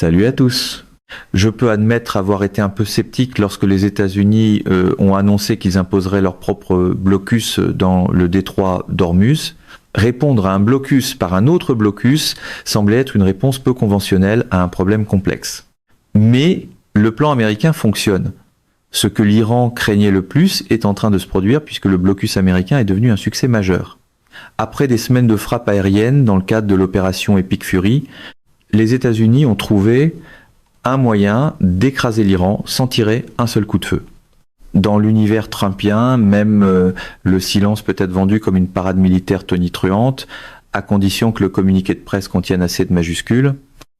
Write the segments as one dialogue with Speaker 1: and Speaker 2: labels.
Speaker 1: Salut à tous. Je peux admettre avoir été un peu sceptique lorsque les États-Unis ont annoncé qu'ils imposeraient leur propre blocus dans le détroit d'Ormuz. Répondre à un blocus par un autre blocus semblait être une réponse peu conventionnelle à un problème complexe. Mais le plan américain fonctionne. Ce que l'Iran craignait le plus est en train de se produire puisque le blocus américain est devenu un succès majeur. Après des semaines de frappes aériennes dans le cadre de l'opération Epic Fury, les États-Unis ont trouvé un moyen d'écraser l'Iran sans tirer un seul coup de feu. Dans l'univers trumpien, même le silence peut être vendu comme une parade militaire tonitruante, à condition que le communiqué de presse contienne assez de majuscules.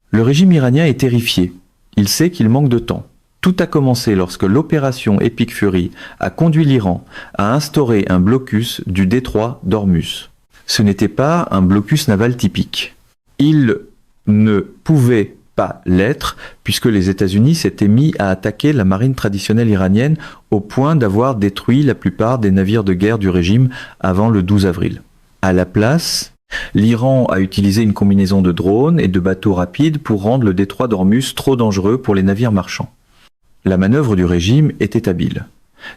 Speaker 1: Le régime iranien est terrifié. Il sait qu'il manque de temps. Tout a commencé lorsque l'opération Epic Fury a conduit l'Iran à instaurer un blocus du détroit d'Ormuz. Ce n'était pas un blocus naval typique. Il ne pouvait pas l'être, puisque les États-Unis s'étaient mis à attaquer la marine traditionnelle iranienne au point d'avoir détruit la plupart des navires de guerre du régime avant le 12 avril. À la place, l'Iran a utilisé une combinaison de drones et de bateaux rapides pour rendre le détroit d'Ormuz trop dangereux pour les navires marchands. La manœuvre du régime était habile.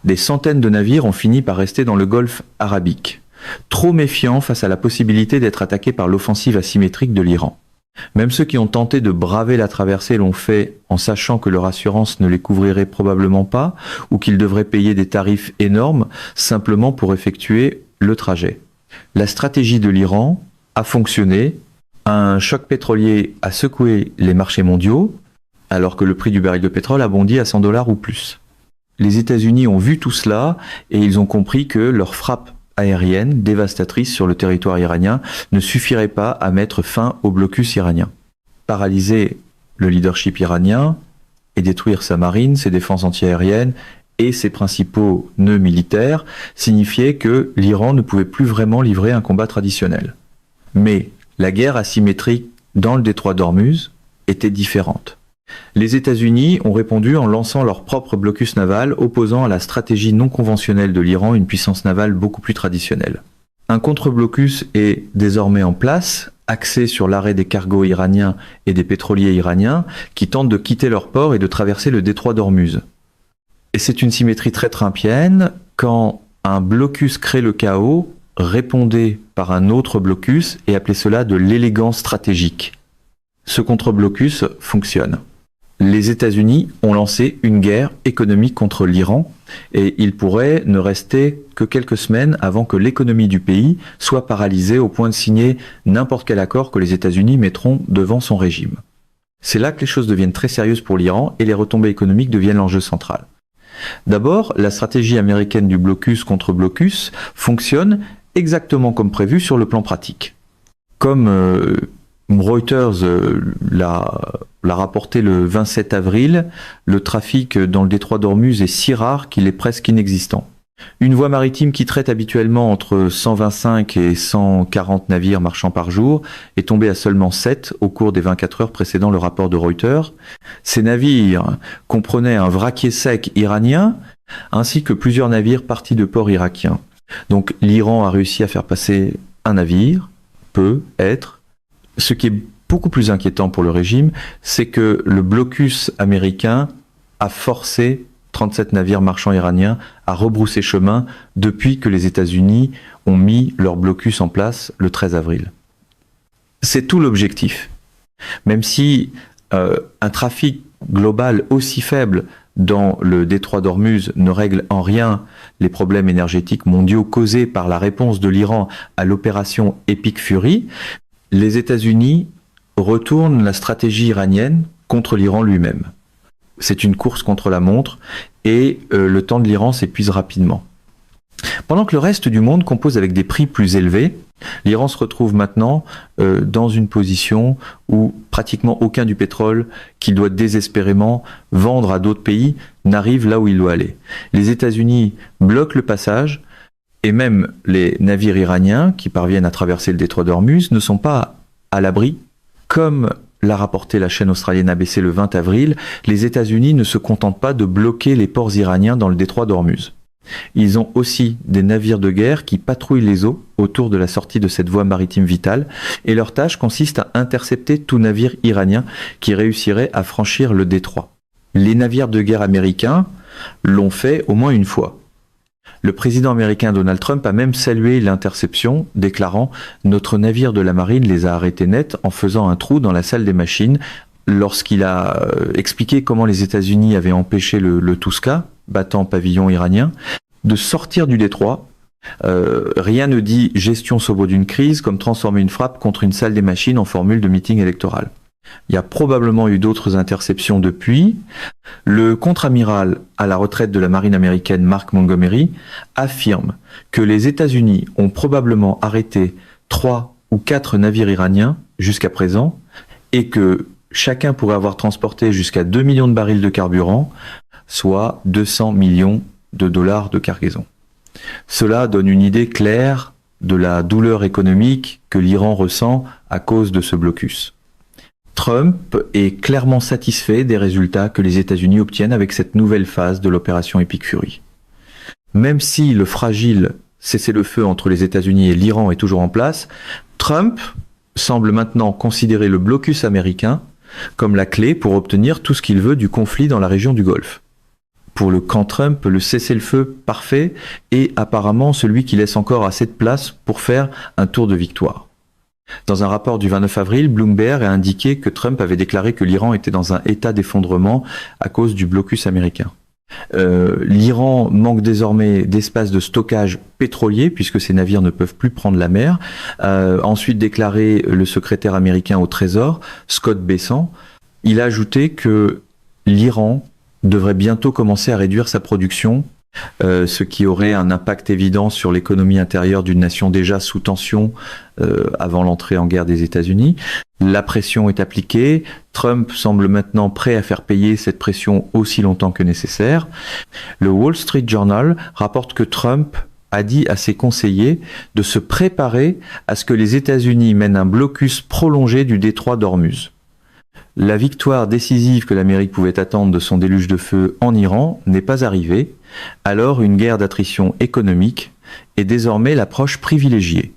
Speaker 1: Des centaines de navires ont fini par rester dans le golfe arabique, trop méfiants face à la possibilité d'être attaqués par l'offensive asymétrique de l'Iran. Même ceux qui ont tenté de braver la traversée l'ont fait en sachant que leur assurance ne les couvrirait probablement pas ou qu'ils devraient payer des tarifs énormes simplement pour effectuer le trajet. La stratégie de l'Iran a fonctionné. Un choc pétrolier a secoué les marchés mondiaux alors que le prix du baril de pétrole a bondi à $100 ou plus. Les États-Unis ont vu tout cela et ils ont compris que leur frappe aérienne dévastatrice sur le territoire iranien ne suffirait pas à mettre fin au blocus iranien. Paralyser le leadership iranien et détruire sa marine, ses défenses antiaériennes et ses principaux nœuds militaires signifiait que l'Iran ne pouvait plus vraiment livrer un combat traditionnel. Mais la guerre asymétrique dans le détroit d'Ormuz était différente. Les États-Unis ont répondu en lançant leur propre blocus naval, opposant à la stratégie non conventionnelle de l'Iran une puissance navale beaucoup plus traditionnelle. Un contre-blocus est désormais en place, axé sur l'arrêt des cargos iraniens et des pétroliers iraniens qui tentent de quitter leur port et de traverser le détroit d'Ormuz. Et c'est une symétrie très trumpienne. Quand un blocus crée le chaos, répondez par un autre blocus et appelez cela de l'élégance stratégique. Ce contre-blocus fonctionne. Les États-Unis ont lancé une guerre économique contre l'Iran et il pourrait ne rester que quelques semaines avant que l'économie du pays soit paralysée au point de signer n'importe quel accord que les États-Unis mettront devant son régime. C'est là que les choses deviennent très sérieuses pour l'Iran et les retombées économiques deviennent l'enjeu central. D'abord, la stratégie américaine du blocus contre blocus fonctionne exactement comme prévu sur le plan pratique. Comme Reuters l'a rapporté le 27 avril, le trafic dans le détroit d'Ormuz est si rare qu'il est presque inexistant. Une voie maritime qui traite habituellement entre 125 et 140 navires marchands par jour est tombée à seulement 7 au cours des 24 heures précédant le rapport de Reuters. Ces navires comprenaient un vraquier sec iranien ainsi que plusieurs navires partis de ports irakiens. Donc l'Iran a réussi à faire passer un navire, peut-être. Ce qui est beaucoup plus inquiétant pour le régime, c'est que le blocus américain a forcé 37 navires marchands iraniens à rebrousser chemin depuis que les États-Unis ont mis leur blocus en place le 13 avril. C'est tout l'objectif. Même si un trafic global aussi faible dans le détroit d'Ormuz ne règle en rien les problèmes énergétiques mondiaux causés par la réponse de l'Iran à l'opération Epic Fury, les États-Unis retournent la stratégie iranienne contre l'Iran lui-même. C'est une course contre la montre et le temps de l'Iran s'épuise rapidement. Pendant que le reste du monde compose avec des prix plus élevés, l'Iran se retrouve maintenant dans une position où pratiquement aucun du pétrole qu'il doit désespérément vendre à d'autres pays n'arrive là où il doit aller. Les États-Unis bloquent le passage et même les navires iraniens qui parviennent à traverser le détroit d'Ormuz ne sont pas à l'abri. Comme l'a rapporté la chaîne australienne ABC le 20 avril, les États-Unis ne se contentent pas de bloquer les ports iraniens dans le détroit d'Ormuz. Ils ont aussi des navires de guerre qui patrouillent les eaux autour de la sortie de cette voie maritime vitale, et leur tâche consiste à intercepter tout navire iranien qui réussirait à franchir le détroit. Les navires de guerre américains l'ont fait au moins une fois. Le président américain Donald Trump a même salué l'interception, déclarant « Notre navire de la marine les a arrêtés net en faisant un trou dans la salle des machines » lorsqu'il a expliqué comment les États-Unis avaient empêché le Tuska, battant pavillon iranien, de sortir du détroit. Rien ne dit gestion sobre d'une crise comme transformer une frappe contre une salle des machines en formule de meeting électoral. Il y a probablement eu d'autres interceptions depuis. Le contre-amiral à la retraite de la marine américaine Mark Montgomery affirme que les États-Unis ont probablement arrêté 3 ou 4 navires iraniens jusqu'à présent et que chacun pourrait avoir transporté jusqu'à 2 millions de barils de carburant, soit 200 millions de dollars de cargaison. Cela donne une idée claire de la douleur économique que l'Iran ressent à cause de ce blocus. Trump est clairement satisfait des résultats que les États-Unis obtiennent avec cette nouvelle phase de l'opération Epic Fury. Même si le fragile cessez-le-feu entre les États-Unis et l'Iran est toujours en place, Trump semble maintenant considérer le blocus américain comme la clé pour obtenir tout ce qu'il veut du conflit dans la région du Golfe. Pour le camp Trump, le cessez-le-feu parfait est apparemment celui qui laisse encore assez de place pour faire un tour de victoire. Dans un rapport du 29 avril, Bloomberg a indiqué que Trump avait déclaré que l'Iran était dans un état d'effondrement à cause du blocus américain. L'Iran manque désormais d'espace de stockage pétrolier puisque ses navires ne peuvent plus prendre la mer. Ensuite déclaré le secrétaire américain au Trésor, Scott Bessent, il a ajouté que l'Iran devrait bientôt commencer à réduire sa production, ce qui aurait un impact évident sur l'économie intérieure d'une nation déjà sous tension avant l'entrée en guerre des États-Unis. La pression est appliquée. Trump semble maintenant prêt à faire payer cette pression aussi longtemps que nécessaire. Le Wall Street Journal rapporte que Trump a dit à ses conseillers de se préparer à ce que les États-Unis mènent un blocus prolongé du détroit d'Ormuz. La victoire décisive que l'Amérique pouvait attendre de son déluge de feu en Iran n'est pas arrivée, alors une guerre d'attrition économique est désormais l'approche privilégiée.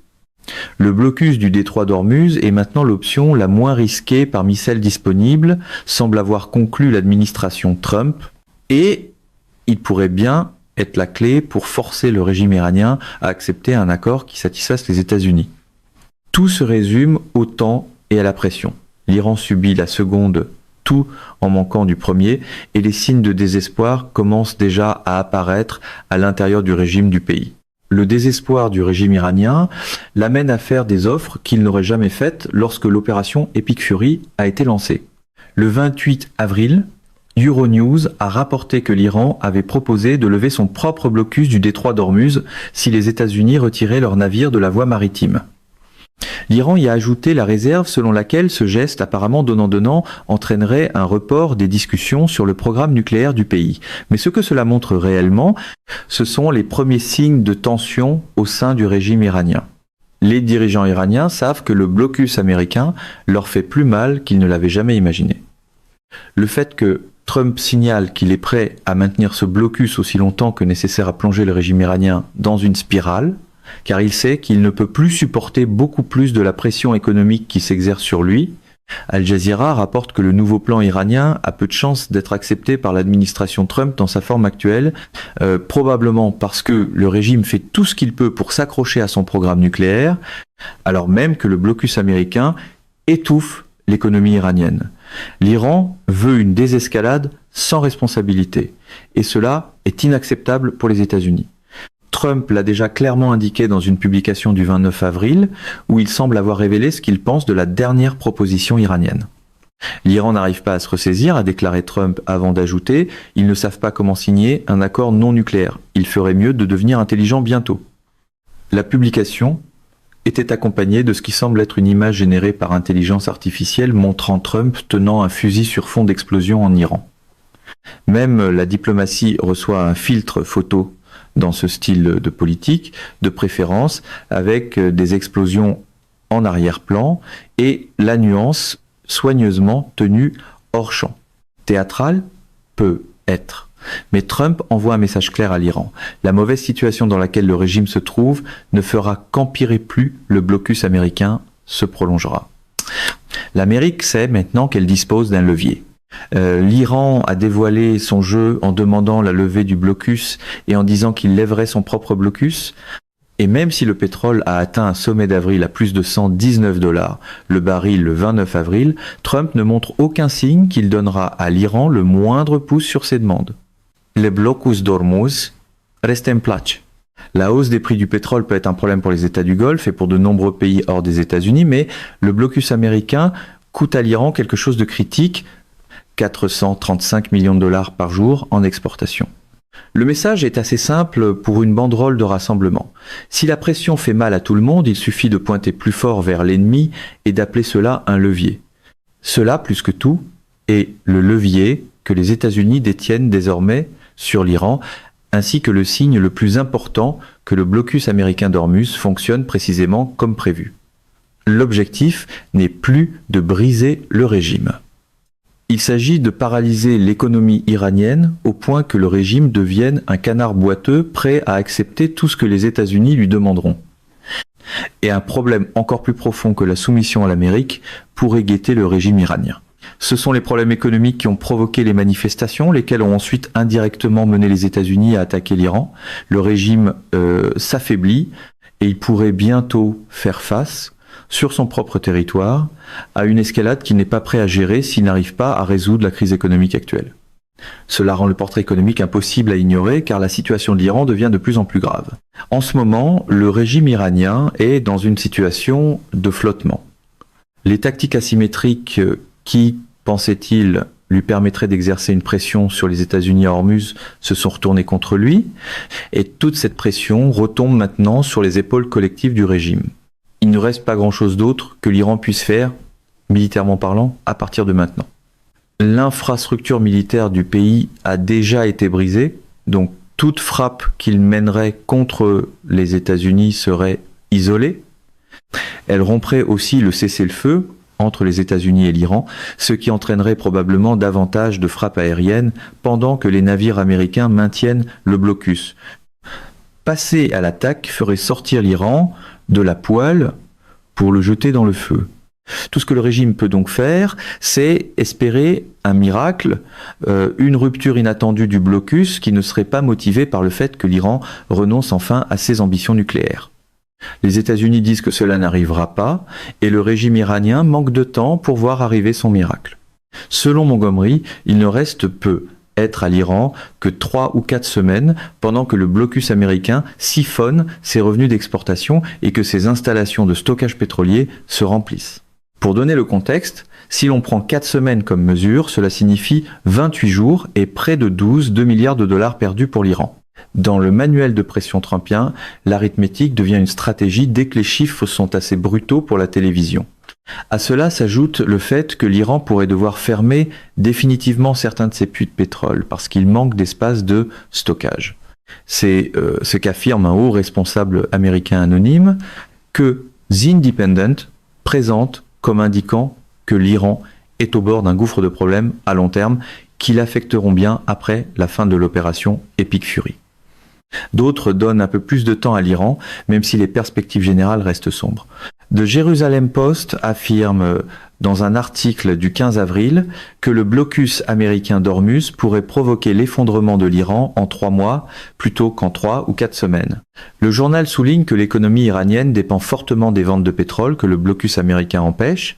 Speaker 1: Le blocus du détroit d'Ormuz est maintenant l'option la moins risquée parmi celles disponibles, semble avoir conclu l'administration Trump, et il pourrait bien être la clé pour forcer le régime iranien à accepter un accord qui satisfasse les États-Unis. Tout se résume au temps et à la pression. L'Iran subit la seconde, tout en manquant du premier, et les signes de désespoir commencent déjà à apparaître à l'intérieur du régime du pays. Le désespoir du régime iranien l'amène à faire des offres qu'il n'aurait jamais faites lorsque l'opération Epic Fury a été lancée. Le 28 avril, Euronews a rapporté que l'Iran avait proposé de lever son propre blocus du détroit d'Ormuz si les États-Unis retiraient leurs navires de la voie maritime. L'Iran y a ajouté la réserve selon laquelle ce geste apparemment donnant-donnant entraînerait un report des discussions sur le programme nucléaire du pays. Mais ce que cela montre réellement, ce sont les premiers signes de tension au sein du régime iranien. Les dirigeants iraniens savent que le blocus américain leur fait plus mal qu'ils ne l'avaient jamais imaginé. Le fait que Trump signale qu'il est prêt à maintenir ce blocus aussi longtemps que nécessaire à plonger le régime iranien dans une spirale, car il sait qu'il ne peut plus supporter beaucoup plus de la pression économique qui s'exerce sur lui. Al Jazeera rapporte que le nouveau plan iranien a peu de chances d'être accepté par l'administration Trump dans sa forme actuelle, probablement parce que le régime fait tout ce qu'il peut pour s'accrocher à son programme nucléaire, alors même que le blocus américain étouffe l'économie iranienne. L'Iran veut une désescalade sans responsabilité, et cela est inacceptable pour les États-Unis. Trump l'a déjà clairement indiqué dans une publication du 29 avril, où il semble avoir révélé ce qu'il pense de la dernière proposition iranienne. L'Iran n'arrive pas à se ressaisir, a déclaré Trump avant d'ajouter « Ils ne savent pas comment signer un accord non nucléaire. Il ferait mieux de devenir intelligent bientôt ». La publication était accompagnée de ce qui semble être une image générée par intelligence artificielle montrant Trump tenant un fusil sur fond d'explosion en Iran. Même la diplomatie reçoit un filtre photo dans ce style de politique, de préférence avec des explosions en arrière-plan et la nuance soigneusement tenue hors champ. Théâtral peut être. Mais Trump envoie un message clair à l'Iran. La mauvaise situation dans laquelle le régime se trouve ne fera qu'empirer plus, le blocus américain se prolongera. L'Amérique sait maintenant qu'elle dispose d'un levier. L'Iran a dévoilé son jeu en demandant la levée du blocus et en disant qu'il lèverait son propre blocus. Et même si le pétrole a atteint un sommet d'avril à plus de 119 $ le baril le 29 avril, Trump ne montre aucun signe qu'il donnera à l'Iran le moindre pouce sur ses demandes. Les blocus d'Hormuz restent en place. La hausse des prix du pétrole peut être un problème pour les États du Golfe et pour de nombreux pays hors des États-Unis, mais le blocus américain coûte à l'Iran quelque chose de critique, 435 millions de $ par jour en exportation. Le message est assez simple pour une banderole de rassemblement. Si la pression fait mal à tout le monde, il suffit de pointer plus fort vers l'ennemi et d'appeler cela un levier. Cela, plus que tout, est le levier que les États-Unis détiennent désormais sur l'Iran, ainsi que le signe le plus important que le blocus américain d'Hormuz fonctionne précisément comme prévu. L'objectif n'est plus de briser le régime. Il s'agit de paralyser l'économie iranienne au point que le régime devienne un canard boiteux prêt à accepter tout ce que les États-Unis lui demanderont. Et un problème encore plus profond que la soumission à l'Amérique pourrait guetter le régime iranien. Ce sont les problèmes économiques qui ont provoqué les manifestations, lesquelles ont ensuite indirectement mené les États-Unis à attaquer l'Iran. Le régime s'affaiblit et il pourrait bientôt faire face, sur son propre territoire, à une escalade qu'il n'est pas prêt à gérer s'il n'arrive pas à résoudre la crise économique actuelle. Cela rend le portrait économique impossible à ignorer car la situation de l'Iran devient de plus en plus grave. En ce moment, le régime iranien est dans une situation de flottement. Les tactiques asymétriques qui, pensait-il, lui permettraient d'exercer une pression sur les États-Unis à Hormuz se sont retournées contre lui, et toute cette pression retombe maintenant sur les épaules collectives du régime. Il ne reste pas grand-chose d'autre que l'Iran puisse faire, militairement parlant, à partir de maintenant. L'infrastructure militaire du pays a déjà été brisée, donc toute frappe qu'il mènerait contre les États-Unis serait isolée. Elle romprait aussi le cessez-le-feu entre les États-Unis et l'Iran, ce qui entraînerait probablement davantage de frappes aériennes pendant que les navires américains maintiennent le blocus. Passer à l'attaque ferait sortir l'Iran de la poêle pour le jeter dans le feu. Tout ce que le régime peut donc faire, c'est espérer un miracle, une rupture inattendue du blocus qui ne serait pas motivée par le fait que l'Iran renonce enfin à ses ambitions nucléaires. Les États-Unis disent que cela n'arrivera pas et le régime iranien manque de temps pour voir arriver son miracle. Selon Montgomery, il ne reste peu être à l'Iran que 3 ou 4 semaines pendant que le blocus américain siphonne ses revenus d'exportation et que ses installations de stockage pétrolier se remplissent. Pour donner le contexte, si l'on prend 4 semaines comme mesure, cela signifie 28 jours et près de 2 milliards de dollars perdus pour l'Iran. Dans le manuel de pression trumpien, l'arithmétique devient une stratégie dès que les chiffres sont assez brutaux pour la télévision. À cela s'ajoute le fait que l'Iran pourrait devoir fermer définitivement certains de ses puits de pétrole parce qu'il manque d'espace de stockage. C'est ce qu'affirme un haut responsable américain anonyme que The Independent présente comme indiquant que l'Iran est au bord d'un gouffre de problèmes à long terme qui l'affecteront bien après la fin de l'opération Epic Fury. D'autres donnent un peu plus de temps à l'Iran, même si les perspectives générales restent sombres. The Jerusalem Post affirme dans un article du 15 avril que le blocus américain d'Hormuz pourrait provoquer l'effondrement de l'Iran en 3 mois plutôt qu'en 3 ou 4 semaines. Le journal souligne que l'économie iranienne dépend fortement des ventes de pétrole que le blocus américain empêche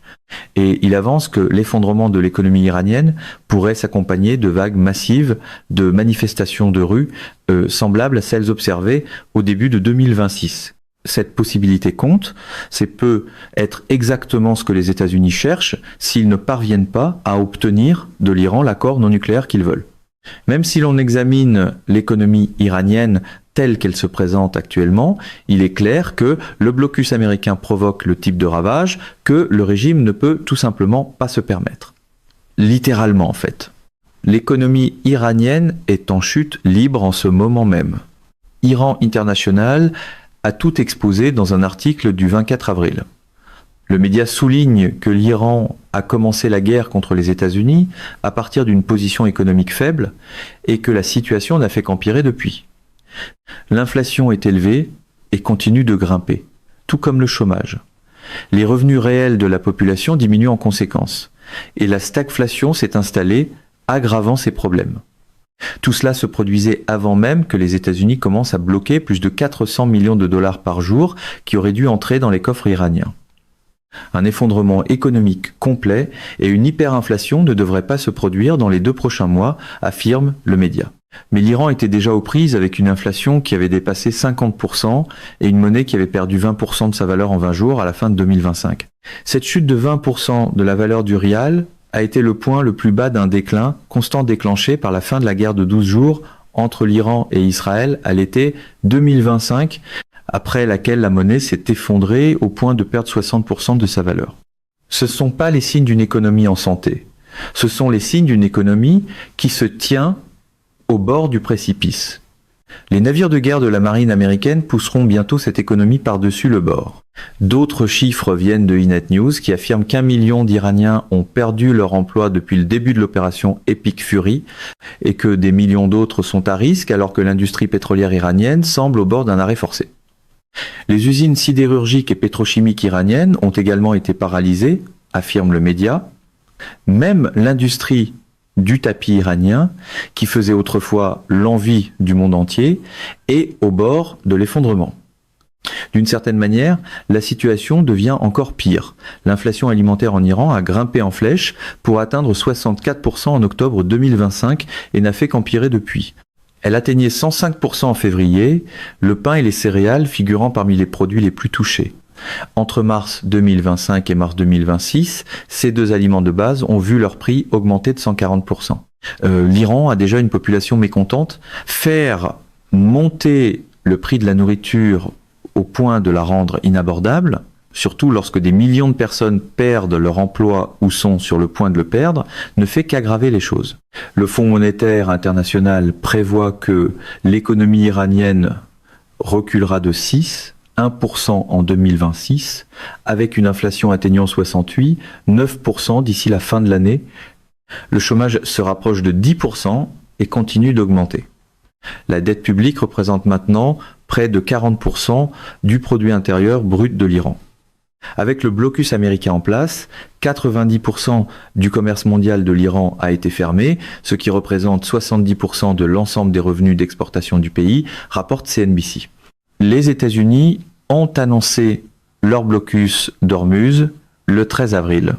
Speaker 1: et il avance que l'effondrement de l'économie iranienne pourrait s'accompagner de vagues massives de manifestations de rue semblables à celles observées au début de 2026. Cette possibilité compte, c'est peut être exactement ce que les États-Unis cherchent s'ils ne parviennent pas à obtenir de l'Iran l'accord non nucléaire qu'ils veulent. Même si l'on examine l'économie iranienne telle qu'elle se présente actuellement, il est clair que le blocus américain provoque le type de ravage que le régime ne peut tout simplement pas se permettre. Littéralement en fait. L'économie iranienne est en chute libre en ce moment même. Iran International a tout exposé dans un article du 24 avril. Le média souligne que l'Iran a commencé la guerre contre les États-Unis à partir d'une position économique faible et que la situation n'a fait qu'empirer depuis. L'inflation est élevée et continue de grimper, tout comme le chômage. Les revenus réels de la population diminuent en conséquence et la stagflation s'est installée, aggravant ces problèmes. Tout cela se produisait avant même que les États-Unis commencent à bloquer plus de 400 millions de dollars par jour qui auraient dû entrer dans les coffres iraniens. Un effondrement économique complet et une hyperinflation ne devraient pas se produire dans les 2 prochains mois, affirme le média. Mais l'Iran était déjà aux prises avec une inflation qui avait dépassé 50% et une monnaie qui avait perdu 20% de sa valeur en 20 jours à la fin de 2025. Cette chute de 20% de la valeur du rial a été le point le plus bas d'un déclin constant déclenché par la fin de la guerre de 12 jours entre l'Iran et Israël à l'été 2025, après laquelle la monnaie s'est effondrée au point de perdre 60% de sa valeur. Ce ne sont pas les signes d'une économie en santé, ce sont les signes d'une économie qui se tient au bord du précipice. Les navires de guerre de la marine américaine pousseront bientôt cette économie par-dessus le bord. D'autres chiffres viennent de Inet News qui affirment qu'1 million d'Iraniens ont perdu leur emploi depuis le début de l'opération Epic Fury et que des millions d'autres sont à risque alors que l'industrie pétrolière iranienne semble au bord d'un arrêt forcé. Les usines sidérurgiques et pétrochimiques iraniennes ont également été paralysées, affirme le média. Même l'industrie du tapis iranien, qui faisait autrefois l'envie du monde entier, est au bord de l'effondrement. D'une certaine manière, la situation devient encore pire. L'inflation alimentaire en Iran a grimpé en flèche pour atteindre 64% en octobre 2025 et n'a fait qu'empirer depuis. Elle atteignait 105% en février, le pain et les céréales figurant parmi les produits les plus touchés. Entre mars 2025 et mars 2026, ces 2 aliments de base ont vu leur prix augmenter de 140%. L'Iran a déjà une population mécontente. Faire monter le prix de la nourriture au point de la rendre inabordable, surtout lorsque des millions de personnes perdent leur emploi ou sont sur le point de le perdre, ne fait qu'aggraver les choses. Le Fonds monétaire international prévoit que l'économie iranienne reculera de 1% en 2026, avec une inflation atteignant 68, 9% d'ici la fin de l'année. Le chômage se rapproche de 10% et continue d'augmenter. La dette publique représente maintenant près de 40% du produit intérieur brut de l'Iran. Avec le blocus américain en place, 90% du commerce mondial de l'Iran a été fermé, ce qui représente 70% de l'ensemble des revenus d'exportation du pays, rapporte CNBC. Les États-Unis ont annoncé leur blocus d'Ormuz le 13 avril.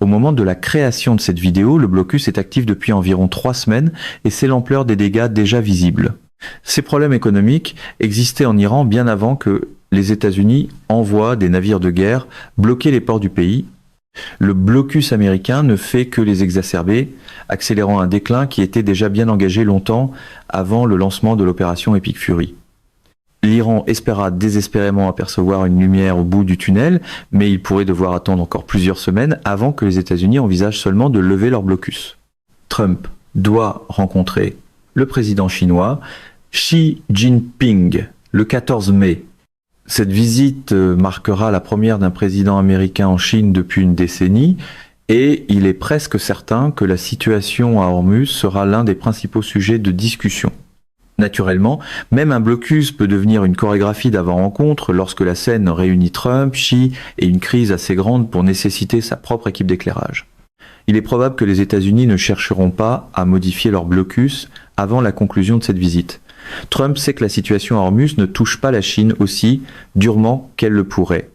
Speaker 1: Au moment de la création de cette vidéo, le blocus est actif depuis environ 3 semaines et c'est l'ampleur des dégâts déjà visibles. Ces problèmes économiques existaient en Iran bien avant que les États-Unis envoient des navires de guerre bloquer les ports du pays. Le blocus américain ne fait que les exacerber, accélérant un déclin qui était déjà bien engagé longtemps avant le lancement de l'opération Epic Fury. L'Iran espéra désespérément apercevoir une lumière au bout du tunnel, mais il pourrait devoir attendre encore plusieurs semaines avant que les États-Unis envisagent seulement de lever leur blocus. Trump doit rencontrer le président chinois Xi Jinping le 14 mai. Cette visite marquera la première d'un président américain en Chine depuis une décennie et il est presque certain que la situation à Hormuz sera l'un des principaux sujets de discussion. Naturellement, même un blocus peut devenir une chorégraphie d'avant-rencontre lorsque la scène réunit Trump, Xi et une crise assez grande pour nécessiter sa propre équipe d'éclairage. Il est probable que les États-Unis ne chercheront pas à modifier leur blocus avant la conclusion de cette visite. Trump sait que la situation à Hormuz ne touche pas la Chine aussi durement qu'elle le pourrait.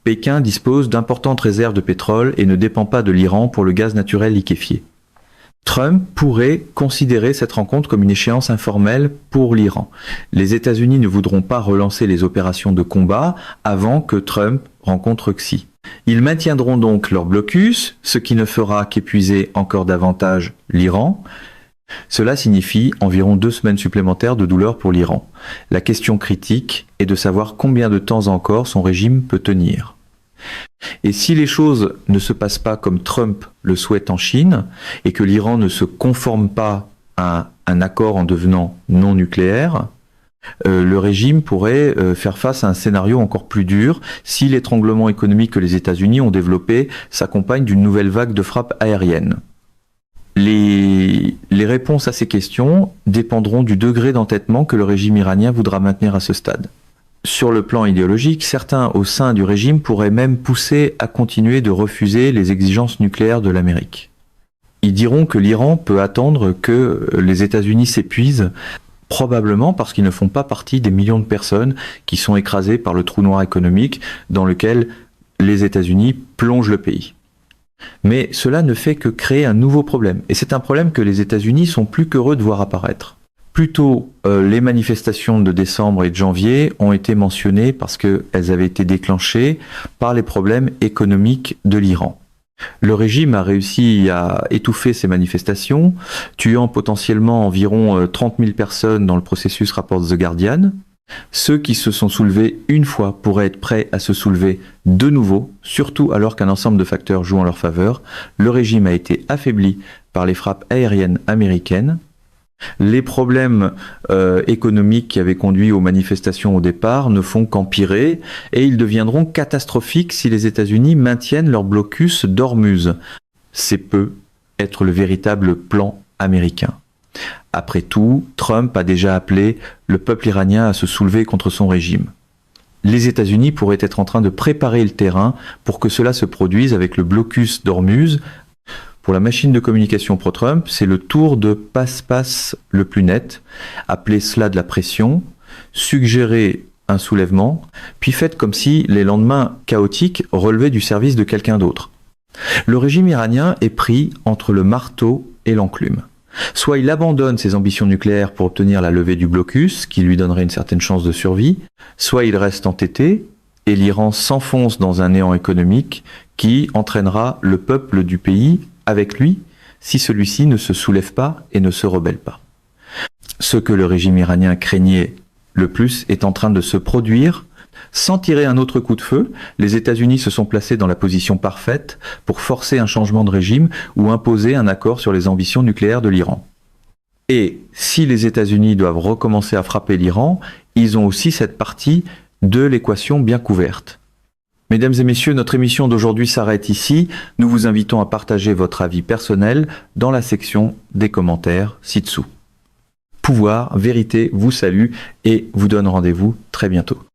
Speaker 1: Pékin dispose d'importantes réserves de pétrole et ne dépend pas de l'Iran pour le gaz naturel liquéfié. Trump pourrait considérer cette rencontre comme une échéance informelle pour l'Iran. Les États-Unis ne voudront pas relancer les opérations de combat avant que Trump rencontre Xi. Ils maintiendront donc leur blocus, ce qui ne fera qu'épuiser encore davantage l'Iran. Cela signifie environ 2 semaines supplémentaires de douleur pour l'Iran. La question critique est de savoir combien de temps encore son régime peut tenir. Et si les choses ne se passent pas comme Trump le souhaite en Chine, et que l'Iran ne se conforme pas à un accord en devenant non nucléaire, Le régime pourrait faire face à un scénario encore plus dur si l'étranglement économique que les États-Unis ont développé s'accompagne d'une nouvelle vague de frappes aériennes. Les réponses à ces questions dépendront du degré d'entêtement que le régime iranien voudra maintenir à ce stade. Sur le plan idéologique, certains au sein du régime pourraient même pousser à continuer de refuser les exigences nucléaires de l'Amérique. Ils diront que l'Iran peut attendre que les États-Unis s'épuisent, probablement parce qu'ils ne font pas partie des millions de personnes qui sont écrasées par le trou noir économique dans lequel les États-Unis plongent le pays. Mais cela ne fait que créer un nouveau problème. Et c'est un problème que les États-Unis sont plus qu'heureux de voir apparaître. Plus tôt, les manifestations de décembre et de janvier ont été mentionnées parce qu'elles avaient été déclenchées par les problèmes économiques de l'Iran. Le régime a réussi à étouffer ces manifestations, tuant potentiellement environ 30 000 personnes dans le processus rapporte The Guardian. Ceux qui se sont soulevés une fois pourraient être prêts à se soulever de nouveau, surtout alors qu'un ensemble de facteurs joue en leur faveur. Le régime a été affaibli par les frappes aériennes américaines. Les problèmes économiques qui avaient conduit aux manifestations au départ ne font qu'empirer et ils deviendront catastrophiques si les États-Unis maintiennent leur blocus d'Ormuz. C'est peu être le véritable plan américain. Après tout, Trump a déjà appelé le peuple iranien à se soulever contre son régime. Les États-Unis pourraient être en train de préparer le terrain pour que cela se produise avec le blocus d'Ormuz. Pour la machine de communication pro-Trump, c'est le tour de passe-passe le plus net. Appelez cela de la pression, suggérez un soulèvement, puis faites comme si les lendemains chaotiques relevaient du service de quelqu'un d'autre. Le régime iranien est pris entre le marteau et l'enclume. Soit il abandonne ses ambitions nucléaires pour obtenir la levée du blocus, qui lui donnerait une certaine chance de survie, soit il reste entêté et l'Iran s'enfonce dans un néant économique qui entraînera le peuple du pays avec lui si celui-ci ne se soulève pas et ne se rebelle pas. Ce que le régime iranien craignait le plus est en train de se produire. Sans tirer un autre coup de feu, les États-Unis se sont placés dans la position parfaite pour forcer un changement de régime ou imposer un accord sur les ambitions nucléaires de l'Iran. Et si les États-Unis doivent recommencer à frapper l'Iran, ils ont aussi cette partie de l'équation bien couverte. Mesdames et messieurs, notre émission d'aujourd'hui s'arrête ici. Nous vous invitons à partager votre avis personnel dans la section des commentaires ci-dessous. Pouvoir, vérité vous salue et vous donne rendez-vous très bientôt.